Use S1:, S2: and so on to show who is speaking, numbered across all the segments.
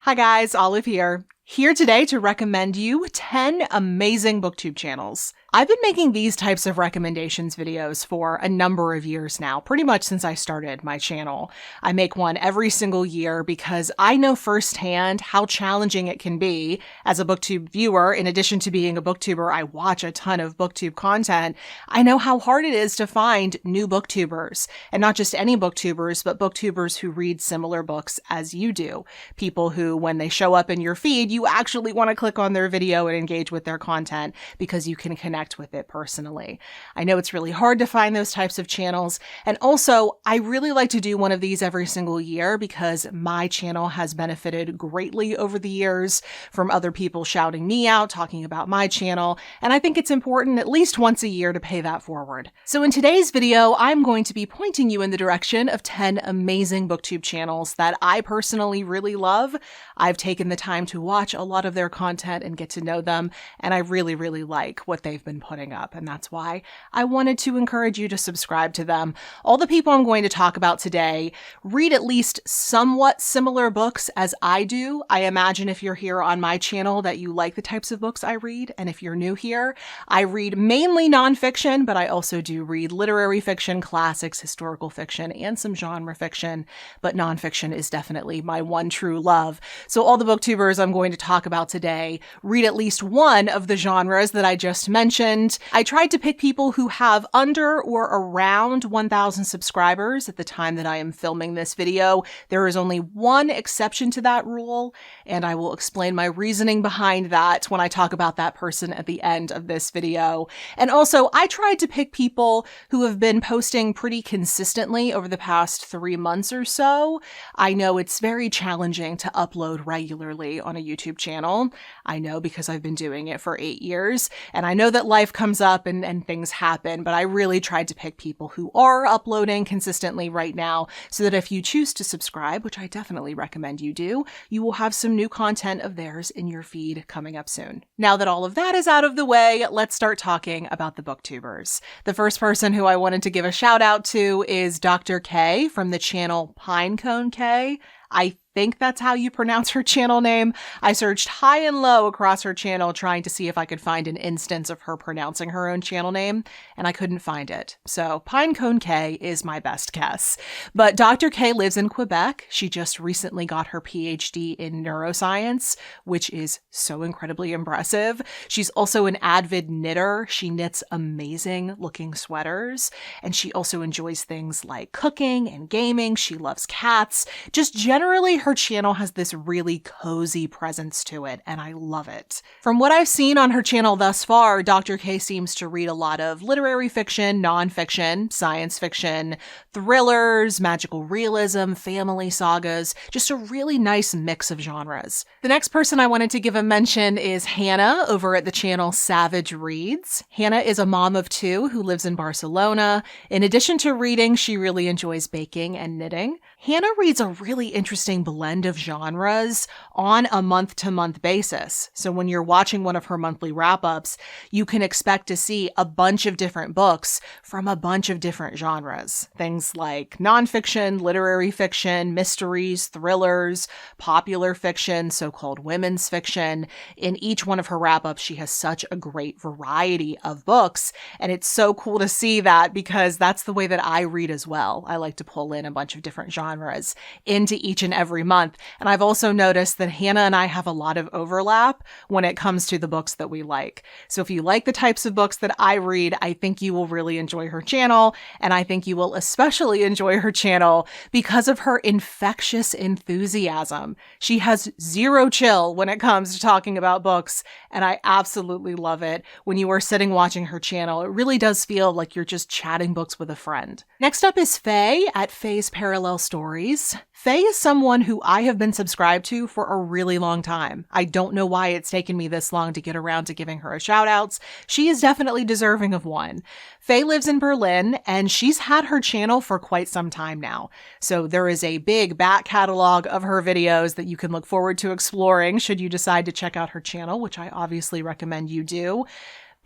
S1: Hi guys, Olive here. Here today to recommend you 10 amazing booktube channels. I've been making these types of recommendations videos for a number of years now, pretty much since I started my channel. I make one every single year because I know firsthand how challenging it can be as a booktube viewer. In addition to being a booktuber, I watch a ton of booktube content. I know how hard it is to find new booktubers, and not just any booktubers, but booktubers who read similar books as you do. People who, when they show up in your feed, you actually want to click on their video and engage with their content because you can connect with it personally. I know it's really hard to find those types of channels. And also, I really like to do one of these every single year because my channel has benefited greatly over the years from other people shouting me out, talking about my channel. And I think it's important at least once a year to pay that forward. So in today's video, I'm going to be pointing you in the direction of 10 amazing booktube channels that I personally really love. I've taken the time to watch a lot of their content and get to know them, and I really, really like what they've been putting up, and that's why I wanted to encourage you to subscribe to them. All the people I'm going to talk about today read at least somewhat similar books as I do. I imagine if you're here on my channel that you like the types of books I read, and if you're new here, I read mainly nonfiction, but I also do read literary fiction, classics, historical fiction, and some genre fiction, but nonfiction is definitely my one true love. So all the booktubers I'm going to talk about today read at least one of the genres that I just mentioned. I tried to pick people who have under or around 1,000 subscribers at the time that I am filming this video. There is only one exception to that rule, and I will explain my reasoning behind that when I talk about that person at the end of this video. And also, I tried to pick people who have been posting pretty consistently over the past 3 months or so. I know it's very challenging to upload regularly on a YouTube channel. I know because I've been doing it for 8 years, and I know that life comes up and things happen, but I really tried to pick people who are uploading consistently right now so that if you choose to subscribe, which I definitely recommend you do, you will have some new content of theirs in your feed coming up soon. Now that all of that is out of the way, let's start talking about the booktubers. The first person who I wanted to give a shout out to is Dr. K from the channel Pinecone K. I think that's how you pronounce her channel name. I searched high and low across her channel trying to see if I could find an instance of her pronouncing her own channel name, and I couldn't find it. So Pinecone K is my best guess. But Dr. K lives in Quebec. She just recently got her PhD in neuroscience, which is so incredibly impressive. She's also an avid knitter. She knits amazing looking sweaters, and she also enjoys things like cooking and gaming. She loves cats. Just generally, her channel has this really cozy presence to it, and I love it. From what I've seen on her channel thus far, Dr. K seems to read a lot of literary fiction, nonfiction, science fiction, thrillers, magical realism, family sagas, just a really nice mix of genres. The next person I wanted to give a mention is Hannah over at the channel Savage Reads. Hannah is a mom of 2 who lives in Barcelona. In addition to reading, she really enjoys baking and knitting. Hannah reads a really interesting blend of genres on a month-to-month basis. So when you're watching one of her monthly wrap-ups, you can expect to see a bunch of different books from a bunch of different genres. Things like nonfiction, literary fiction, mysteries, thrillers, popular fiction, so-called women's fiction. In each one of her wrap-ups, she has such a great variety of books, and it's so cool to see that because that's the way that I read as well. I like to pull in a bunch of different genres into each and every month. And I've also noticed that Hannah and I have a lot of overlap when it comes to the books that we like. So if you like the types of books that I read, I think you will really enjoy her channel. And I think you will especially enjoy her channel because of her infectious enthusiasm. She has zero chill when it comes to talking about books, and I absolutely love it. When you are sitting watching her channel, it really does feel like you're just chatting books with a friend. Next up is Faye at Faye's Parallel Stories. Faye is someone who I have been subscribed to for a really long time. I don't know why it's taken me this long to get around to giving her a shout outs. She is definitely deserving of one. Faye lives in Berlin, and she's had her channel for quite some time now. So there is a big back catalog of her videos that you can look forward to exploring should you decide to check out her channel, which I obviously recommend you do.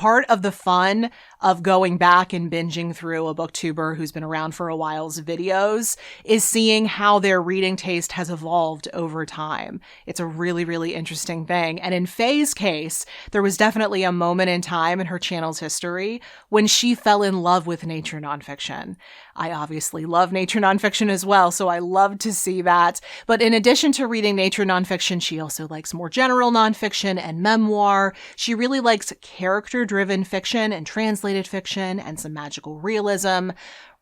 S1: Part of the fun of going back and binging through a booktuber who's been around for a while's videos is seeing how their reading taste has evolved over time. It's a really, really interesting thing. And in Faye's case, there was definitely a moment in time in her channel's history when she fell in love with nature nonfiction. I obviously love nature nonfiction as well, so I love to see that. But in addition to reading nature nonfiction, she also likes more general nonfiction and memoir. She really likes character-driven fiction and translated fiction and some magical realism.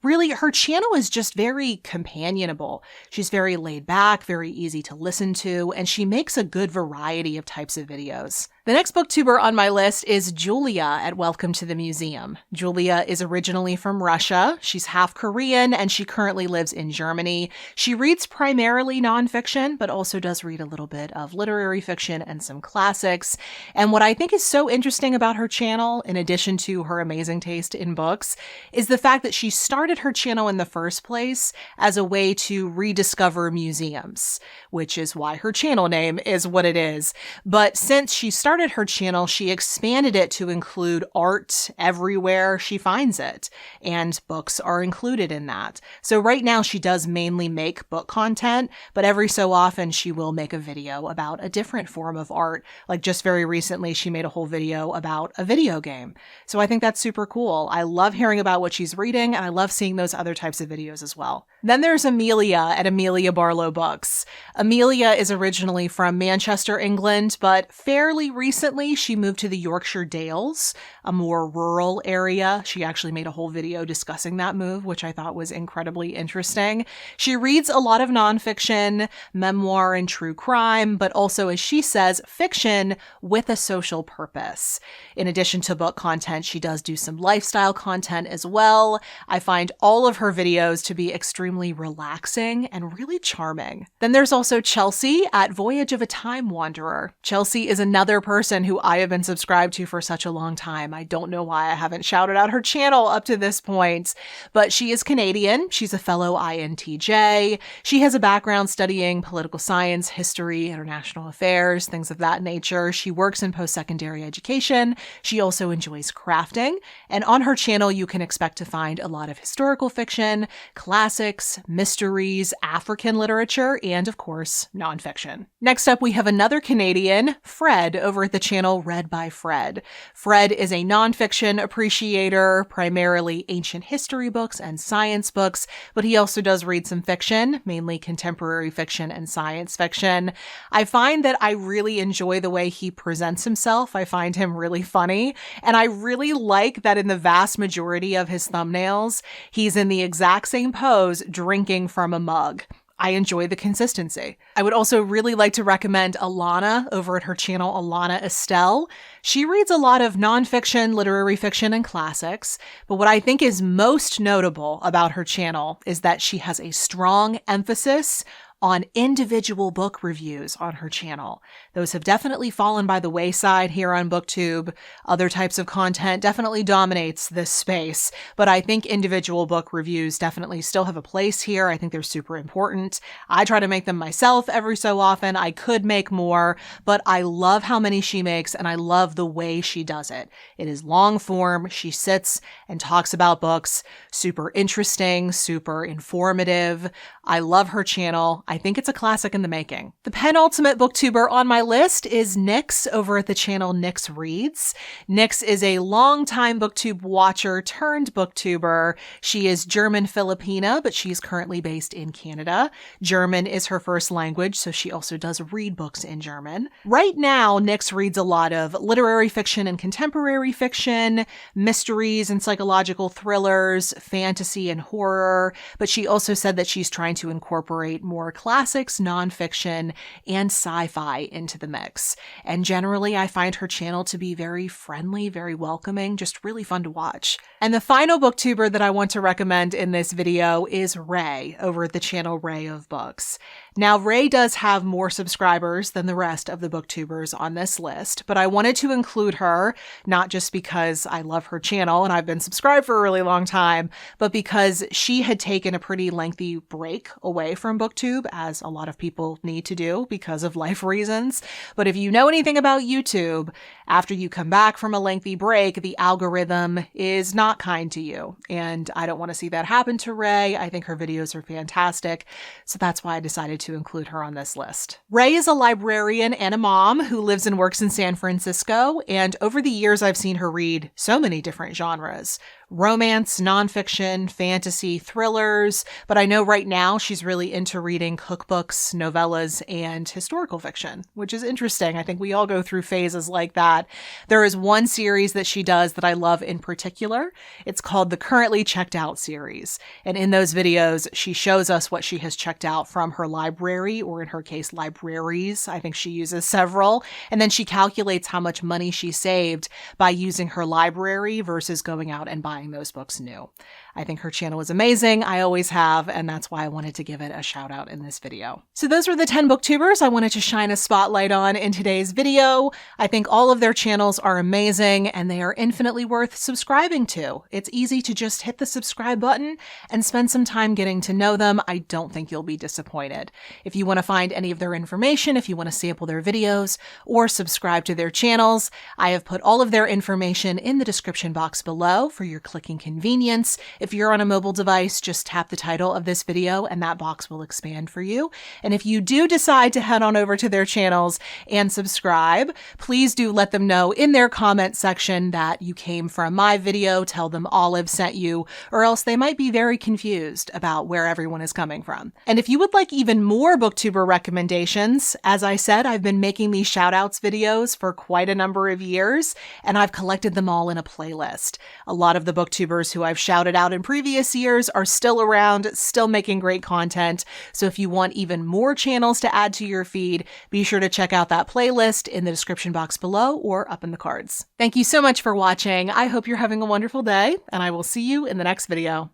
S1: Really, her channel is just very companionable. She's very laid back, very easy to listen to, and she makes a good variety of types of videos. The next booktuber on my list is Julia at Welcome to the Museum. Julia is originally from Russia. She's half Korean, and she currently lives in Germany. She reads primarily nonfiction, but also does read a little bit of literary fiction and some classics. And what I think is so interesting about her channel, in addition to her amazing taste in books, is the fact that she started her channel in the first place as a way to rediscover museums, which is why her channel name is what it is. But since she started her channel, she expanded it to include art everywhere she finds it, and books are included in that. So right now she does mainly make book content, but every so often she will make a video about a different form of art. Like just very recently, she made a whole video about a video game. So I think that's super cool. I love hearing about what she's reading, and I love seeing those other types of videos as well. Then there's Amelia at Amelia Barlow Books. Amelia is originally from Manchester, England, but fairly recently she moved to the Yorkshire Dales, a more rural area. She actually made a whole video discussing that move, which I thought was incredibly interesting. She reads a lot of nonfiction, memoir, and true crime, but also, as she says, fiction with a social purpose. In addition to book content, she does do some lifestyle content as well. I find all of her videos to be extremely relaxing and really charming. Then there's also Chelsea at Voyage of a Time Wanderer. Chelsea is another person who I have been subscribed to for such a long time. I don't know why I haven't shouted out her channel up to this point, but she is Canadian. She's a fellow INTJ. She has a background studying political science, history, international affairs, things of that nature. She works in post-secondary education. She also enjoys crafting, and on her channel you can expect to find a lot of historical fiction, classics, mysteries, African literature, and of course, nonfiction. Next up, we have another Canadian, Fred, over at the channel Read by Fred. Fred is a nonfiction appreciator, primarily ancient history books and science books, but he also does read some fiction, mainly contemporary fiction and science fiction. I find that I really enjoy the way he presents himself. I find him really funny, and I really like that in the vast majority of his thumbnails, he's in the exact same pose drinking from a mug. I enjoy the consistency. I would also really like to recommend Alana over at her channel, Alana Estelle. She reads a lot of nonfiction, literary fiction, and classics, but what I think is most notable about her channel is that she has a strong emphasis on individual book reviews on her channel. Those have definitely fallen by the wayside here on BookTube. Other types of content definitely dominates this space, but I think individual book reviews definitely still have a place here. I think they're super important. I try to make them myself every so often. I could make more, but I love how many she makes, and I love the way she does it. It is long form. She sits and talks about books. Super interesting, super informative. I love her channel. I think it's a classic in the making. The penultimate booktuber on my list is Nyx over at the channel Nyx Reads. Nyx is a longtime booktube watcher turned booktuber. She is German-Filipina, but she's currently based in Canada. German is her first language, so she also does read books in German. Right now, Nyx reads a lot of literary fiction and contemporary fiction, mysteries and psychological thrillers, fantasy and horror, but she also said that she's trying to incorporate more classics, nonfiction, and sci-fi into the mix. And generally, I find her channel to be very friendly, very welcoming, just really fun to watch. And the final booktuber that I want to recommend in this video is Ray over at the channel Ray of Books. Now, Ray does have more subscribers than the rest of the booktubers on this list, but I wanted to include her, not just because I love her channel and I've been subscribed for a really long time, but because she had taken a pretty lengthy break away from BookTube, as a lot of people need to do because of life reasons. But if you know anything about YouTube, after you come back from a lengthy break, the algorithm is not kind to you. And I don't want to see that happen to Ray. I think her videos are fantastic. So that's why I decided to include her on this list. Ray is a librarian and a mom who lives and works in San Francisco. And over the years, I've seen her read so many different genres. Romance, nonfiction, fantasy, thrillers, but I know right now she's really into reading cookbooks, novellas, and historical fiction, which is interesting. I think we all go through phases like that. There is one series that she does that I love in particular. It's called the Currently Checked Out series. And in those videos, she shows us what she has checked out from her library, or in her case, libraries. I think she uses several. And then she calculates how much money she saved by using her library versus going out and buying those books new. I think her channel is amazing. I always have, and that's why I wanted to give it a shout out in this video. So those were the 10 booktubers I wanted to shine a spotlight on in today's video. I think all of their channels are amazing and they are infinitely worth subscribing to. It's easy to just hit the subscribe button and spend some time getting to know them. I don't think you'll be disappointed. If you want to find any of their information, if you want to sample their videos or subscribe to their channels, I have put all of their information in the description box below for your clicking convenience. If you're on a mobile device, just tap the title of this video and that box will expand for you. And if you do decide to head on over to their channels and subscribe, please do let them know in their comment section that you came from my video. Tell them Olive sent you, or else they might be very confused about where everyone is coming from. And if you would like even more booktuber recommendations, as I said, I've been making these shoutouts videos for quite a number of years, and I've collected them all in a playlist. A lot of the booktubers who I've shouted out in previous years are still around, still making great content. So if you want even more channels to add to your feed, be sure to check out that playlist in the description box below or up in the cards. Thank you so much for watching. I hope you're having a wonderful day, and I will see you in the next video.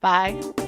S1: Bye.